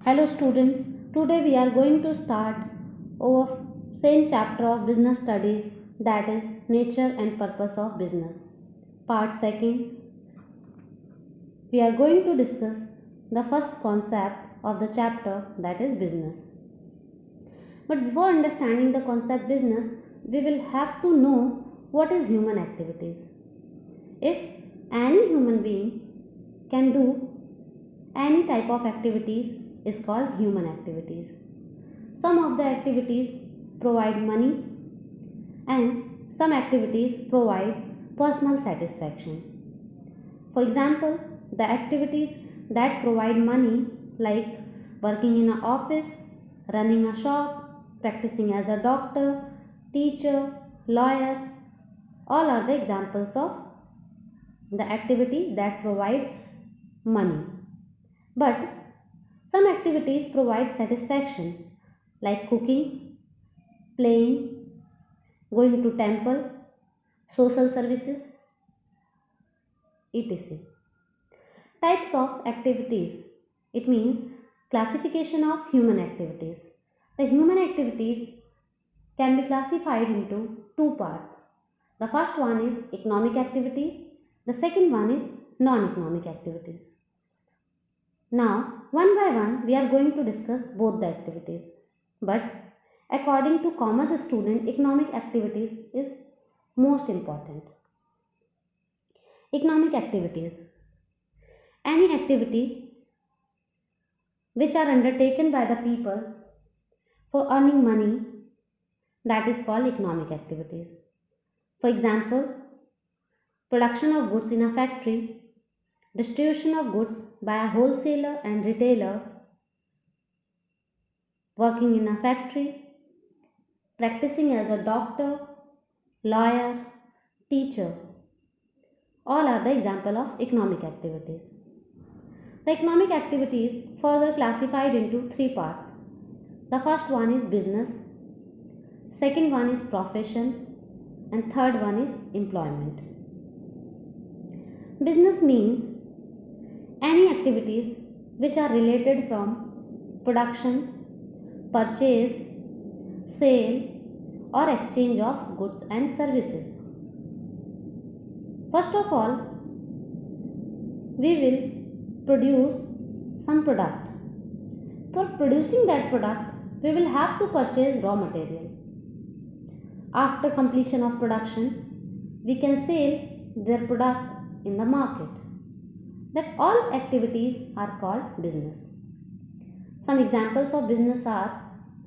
Hello students, today we are going to start our same chapter of business studies, that is nature and purpose of business. Part 2. We are going to discuss the first concept of the chapter, that is business. But before understanding the concept business, we will have to know what is human activities. If any human being can do any type of activities is called human activities. Some of the activities provide money and some activities provide personal satisfaction. For example, the activities that provide money like working in an office, running a shop, practicing as a doctor, teacher, lawyer, all are the examples of the activity that provide money. But some activities provide satisfaction like cooking, playing, going to temple, social services, etc. Types of activities. It means classification of human activities. The human activities can be classified into two parts. The first one is economic activity. The second one is non-economic activities. Now, one by one, we are going to discuss both the activities. But according to commerce student, economic activities is most important. Economic activities. Any activity which are undertaken by the people for earning money, that is called economic activities. For example, production of goods in a factory, distribution of goods by a wholesaler and retailers, working in a factory, practicing as a doctor, lawyer, teacher, all are the example of economic activities. The economic activities further classified into three parts. The first one is business, second one is profession, and third one is employment. Business means any activities which are related from production, purchase, sale, or exchange of goods and services. First of all, we will produce some product. For producing that product, we will have to purchase raw material. After completion of production, we can sell their product in the market. That all activities are called business. Some examples of business are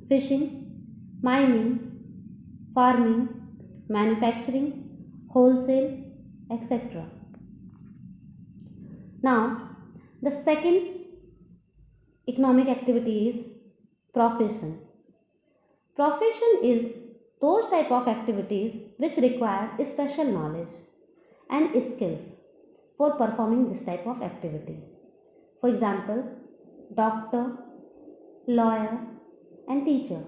fishing, mining, farming, manufacturing, wholesale, etc. Now, the second economic activity is profession. Profession is those type of activities which require special knowledge and skills for performing this type of activity. For example, doctor, lawyer, and teacher.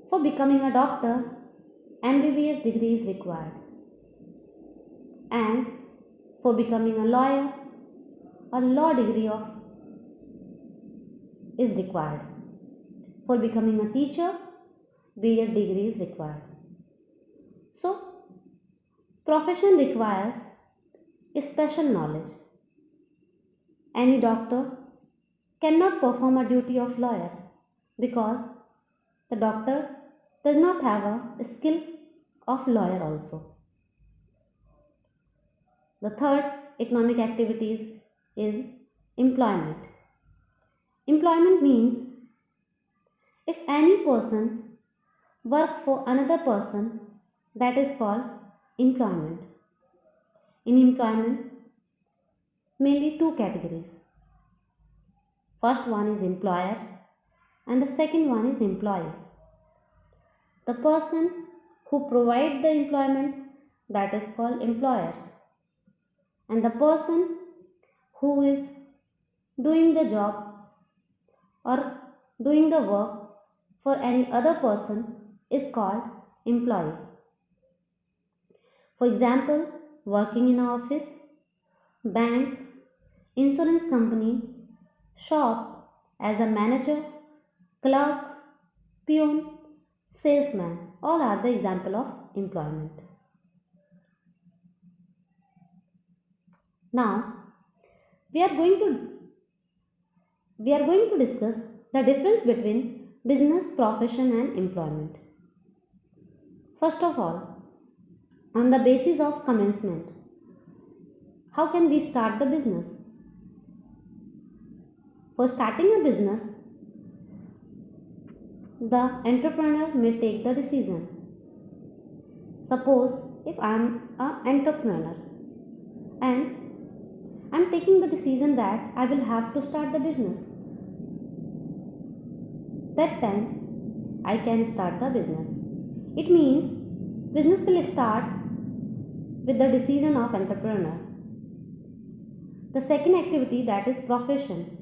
For becoming a doctor, MBBS degree is required, and for becoming a lawyer, a law degree of is required. For becoming a teacher, B.Ed degree is required. So, profession requires special knowledge. Any doctor cannot perform a duty of lawyer because the doctor does not have a skill of lawyer also. The third economic activities is employment. Employment means if any person work for another person, that is called employment. In employment, mainly two categories. First one is employer and the second one is employee. The person who provide the employment, that is called employer, and the person who is doing the job or doing the work for any other person is called employee. For example, working in an office, bank, insurance company, shop, as a manager, clerk, peon, salesman. All are the example of employment. Now we are going to discuss the difference between business, profession and employment. First of all, on the basis of commencement, how can we start the business? For starting a business, the entrepreneur may take the decision. Suppose if I am an entrepreneur and I am taking the decision that I will have to start the business, that time I can start the business. It means business will start with the decision of entrepreneur. The second activity, that is profession.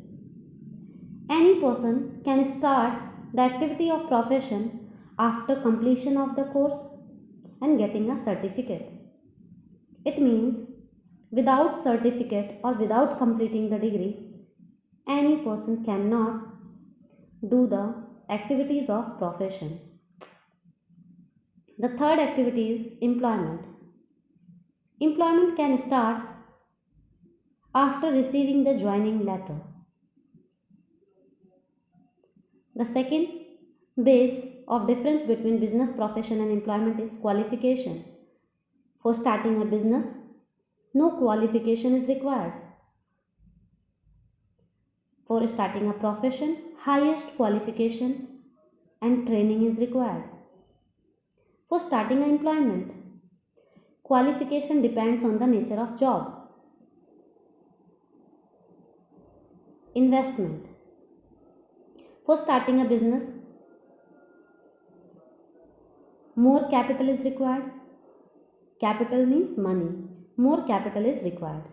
Any person can start the activity of profession after completion of the course and getting a certificate. It means without certificate or without completing the degree, any person cannot do the activities of profession. The third activity is employment. Employment can start after receiving the joining letter. The second base of difference between business, profession and employment is qualification. For starting a business, no qualification is required. For starting a profession, highest qualification and training is required. For starting an employment, qualification depends on the nature of job. Investment. For starting a business, more capital is required. Capital means money. More capital is required.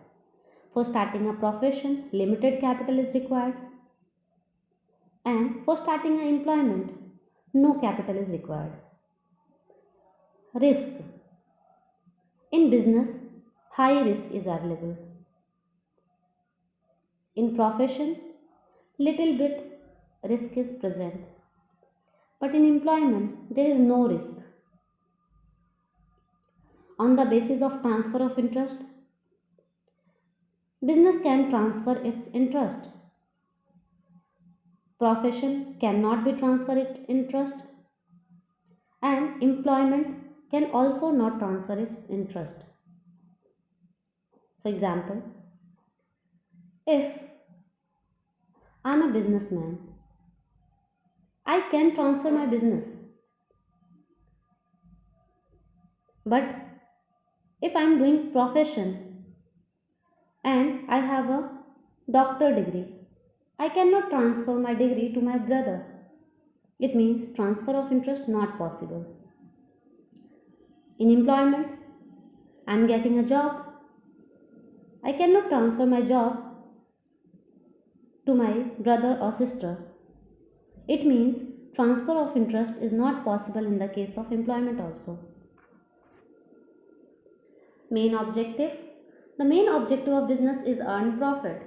For starting a profession, limited capital is required. And for starting an employment, no capital is required. Risk. In business, high risk is available. In profession, little bit risk is present. But in employment, there is no risk. On the basis of transfer of interest, business can transfer its interest. Profession cannot be transferred its interest, and employment can also not transfer its interest. For example, if I am a businessman, I can transfer my business. But if I am doing profession and I have a doctor degree, I cannot transfer my degree to my brother. It means transfer of interest not possible. In employment, I am getting a job. I cannot transfer my job to my brother or sister. It means transfer of interest is not possible in the case of employment also. Main objective. The main objective of business is earn profit.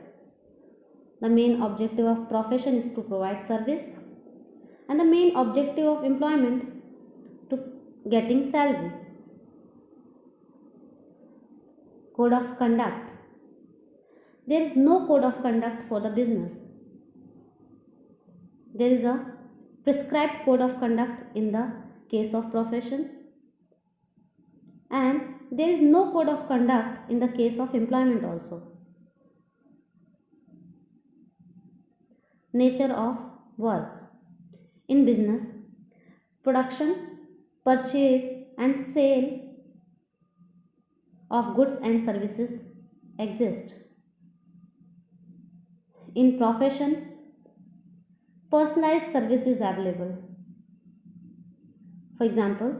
The main objective of profession is to provide service. And the main objective of employment to getting salary. Code of conduct. There is no code of conduct for the business. There is a prescribed code of conduct in the case of profession, and there is no code of conduct in the case of employment also. Nature of work. In business, production, purchase and sale of goods and services exist. In profession, personalized service is available. For example,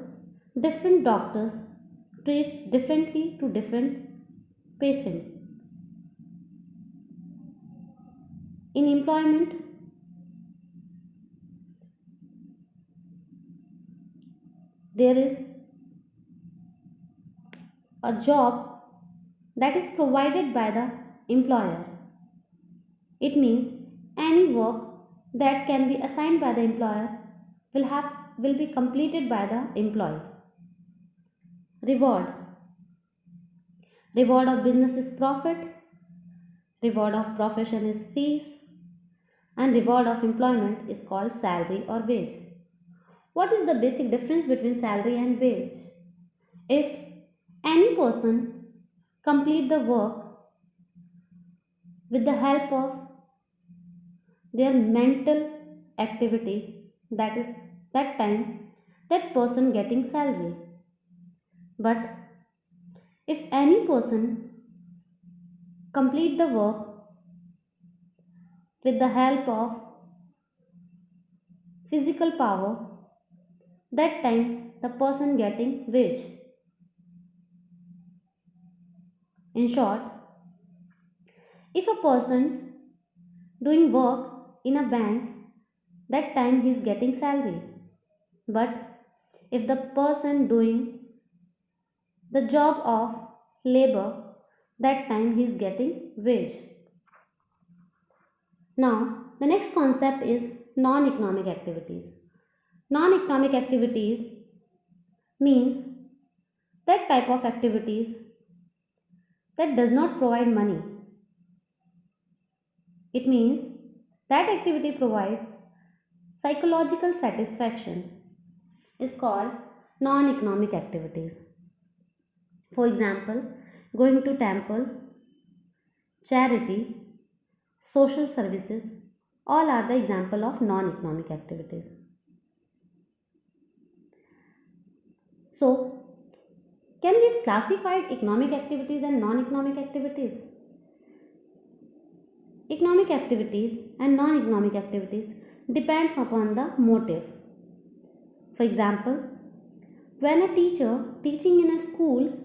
different doctors treats differently to different patient. In employment, there is a job that is provided by the employer. It means any work that can be assigned by the employer will be completed by the employee. Reward. Reward of business is profit, reward of profession is fees, and reward of employment is called salary or wage. What is the basic difference between salary and wage? If any person complete the work with the help of their mental activity, that is that time that person getting salary. But if any person complete the work with the help of physical power, that time the person getting wage. In short, if a person doing work in a bank, that time he is getting salary. But if the person doing the job of labor, that time he is getting wage. Now the next concept is non-economic activities. Non-economic activities means that type of activities that does not provide money. It means that activity provide psychological satisfaction is called non-economic activities. For example, going to temple, charity, social services, all are the example of non-economic activities. So, can we have classified economic activities and non-economic activities? Economic activities and non-economic activities depends upon the motive. For example, when a teacher teaching in a school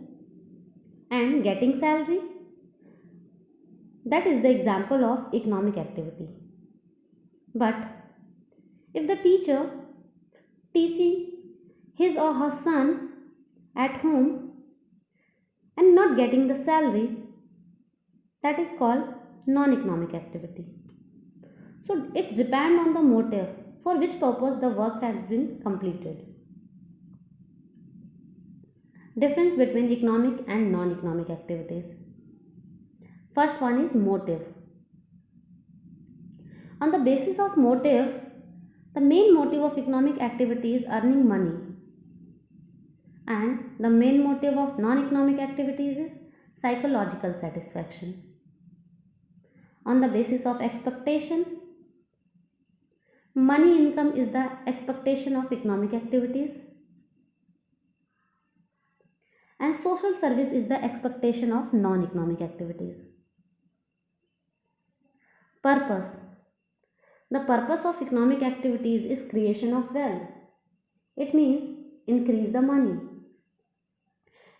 and getting salary, that is the example of economic activity. But if the teacher teaching his or her son at home and not getting the salary, that is called non-economic activity. So it depends on the motive for which purpose the work has been completed. Difference between economic and non-economic activities. First one is motive. On the basis of motive, the main motive of economic activity is earning money, and the main motive of non-economic activities is psychological satisfaction. On the basis of expectation, money income is the expectation of economic activities, and social service is the expectation of non-economic activities. Purpose. The purpose of economic activities is creation of wealth. It means increase the money.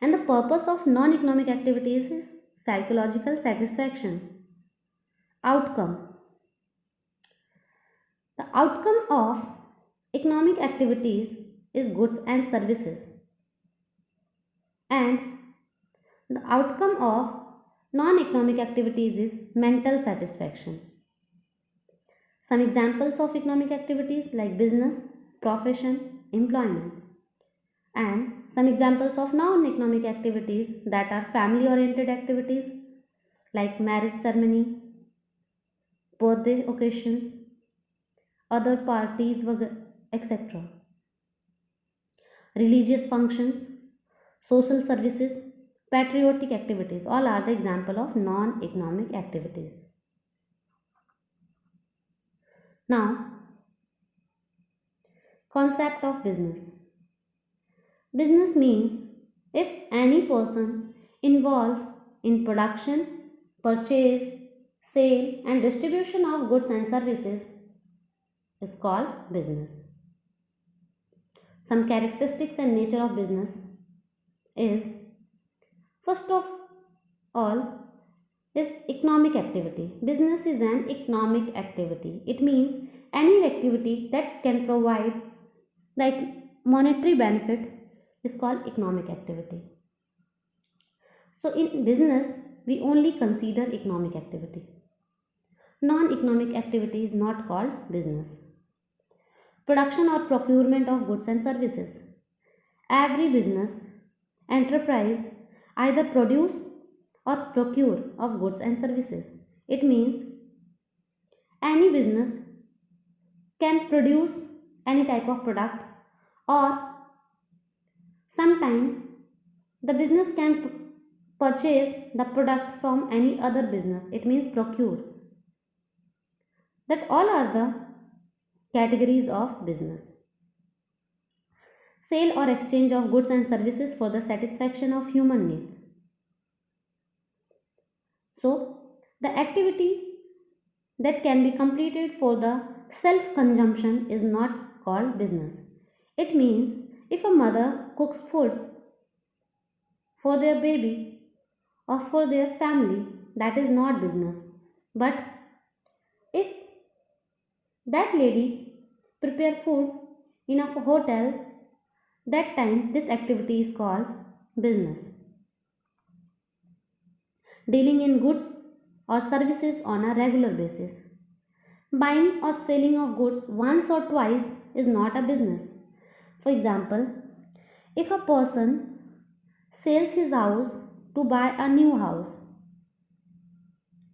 And the purpose of non-economic activities is psychological satisfaction. Outcome. The outcome of economic activities is goods and services. And the outcome of non-economic activities is mental satisfaction. Some examples of economic activities like business, profession, employment. And some examples of non-economic activities that are family-oriented activities like marriage ceremony, birthday occasions, other parties, etc. Religious functions, social services, patriotic activities, all are the example of non-economic activities. Now, concept of business. Business means if any person involved in production, purchase, sale and distribution of goods and services is called business. Some characteristics and nature of business is, first of all, is economic activity. Business is an economic activity. It means any activity that can provide like monetary benefit is called economic activity. So in business, we only consider economic activity. Non-economic activity is not called business. Production or procurement of goods and services. Every business enterprise either produce or procure of goods and services. It means any business can produce any type of product, or sometime the business can purchase the product from any other business. It means procure. That all are the categories of business. Sale or exchange of goods and services for the satisfaction of human needs. So, the activity that can be completed for the self consumption is not called business. It means if a mother cooks food for their baby or for their family, that is not business. But if that lady prepare food in a hotel, that time this activity is called business. Dealing in goods or services on a regular basis. Buying or selling of goods once or twice is not a business. For example, if a person sells his house to buy a new house,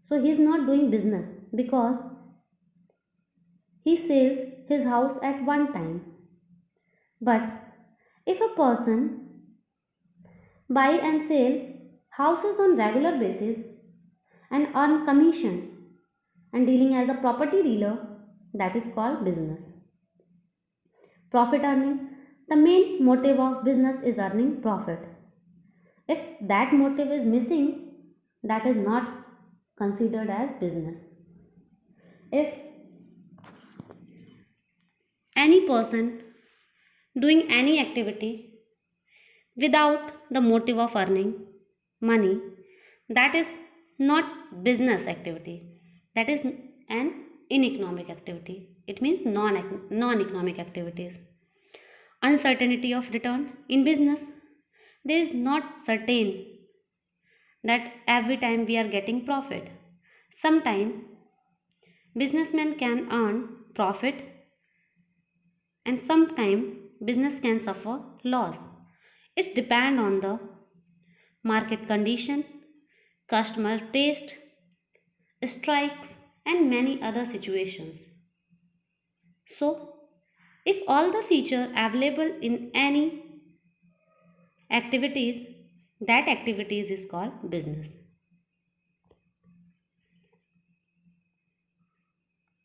so he is not doing business because he sells his house at one time. But if a person buy and sell houses on regular basis and earn commission and dealing as a property dealer, that is called business. Profit earning. The main motive of business is earning profit. If that motive is missing, that is not considered as business. If any person doing any activity without the motive of earning money, that is not business activity. That is an ineconomic activity. It means non-economic activities. Uncertainty of return. In business, there is not certain that every time we are getting profit. Sometimes businessmen can earn profit and sometimes business can suffer loss. It depends on the market condition, customer taste, strikes and many other situations. So, if all the features available in any activities, that activities is called business.